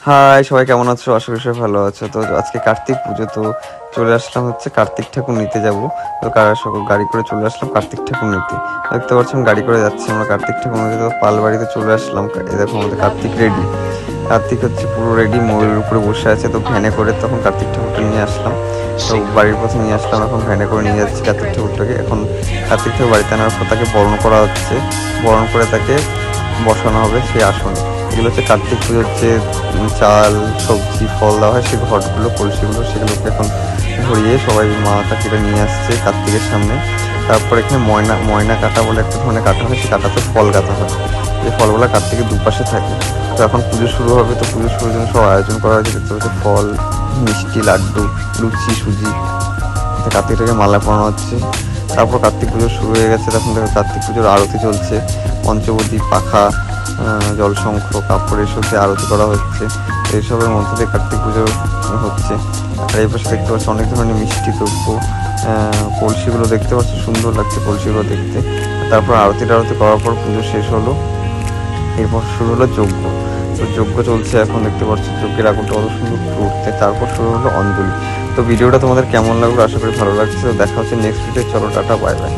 High, সবাই কেমন আছো? আশা করি সবাই ভালো আছো। তো আজকে কার্তিক পুজো, তো চলে আসলাম হচ্ছে কার্তিক ঠাকুর নিতে যাব। তো সকল গাড়ি করে চলে আসলাম কার্তিক ঠাকুর নিতে। দেখতে পাচ্ছেন গাড়ি করে যাচ্ছি আমরা কার্তিক ঠাকুর নিতে। তো পালবাড়িতে চলে আসলাম। এই দেখো আমাদের কার্তিক রেডি। কার্তিক হচ্ছে পুরো রেডি, ময়ূরের উপরে বসে আছে। তো ভ্যানে করে তখন কার্তিক ঠাকুরটা নিয়ে আসলাম। তো বাড়ির পথে নিয়ে আসলাম, এখন ভ্যানে করে নিয়ে যাচ্ছি কার্তিক ঠাকুরটাকে। এখন কার্তিক ঠাকুর বাড়িতে আনার পর তাকে বরণ করা হচ্ছে। বরণ করে তাকে বসানো হবে সেই আসনে। এগুলো হচ্ছে কার্তিক পুজোর যে চাল, সবজি, ফল দেওয়া হয় সেই ঘটগুলো, কলসিগুলো, সেগুলোকে এখন ধরিয়ে সবাই মা কাকিরা নিয়ে আসছে কার্তিকের সামনে। তারপর এখানে ময়না ময়না কাটা বলে একটা ধরনের কাটা হয়, সেই কাটাতে ফল গাঁথা হয়। এই ফলগুলো কার্তিকের দুপাশে থাকে। তো এখন পুজো শুরু হবে, তো পুজো শুরুর জন্য সব আয়োজন করা হয়েছে। দেখতে পাচ্ছি ফল, মিষ্টি, লাড্ডু, লুচি, সুজি, কার্তিকটাকে মালা পরানো হচ্ছে। তারপর কার্তিক পুজো শুরু হয়ে গেছে। তখন দেখো কার্তিক পুজোর আরতি চলছে। পঞ্চবতী, পাখা, জলশঙ্খ, কাপড়, এসব দিয়ে আরতি করা হচ্ছে। এইসবের মধ্যে দিয়ে কার্তিক পুজো হচ্ছে। আর এই পাশে দেখতে পাচ্ছি অনেক ধরনের মিষ্টি দ্রব্য, কলসিগুলো দেখতে পাচ্ছি, সুন্দর লাগছে কলসিগুলো দেখতে। তারপর আরতি করার পর পুজো শেষ হলো। এরপর শুরু হলো যজ্ঞ। তো যজ্ঞ চলছে এখন, দেখতে পাচ্ছি যজ্ঞের আগুনটা কত সুন্দর উঠতে। তারপর শুরু হলো অঞ্জলি। তো ভিডিওটা তোমাদের কেমন লাগলো? আশা করি ভালো লাগছে। তো দেখা হচ্ছে নেক্সট ভিডিও। চলো, টাটা, বাই বাই।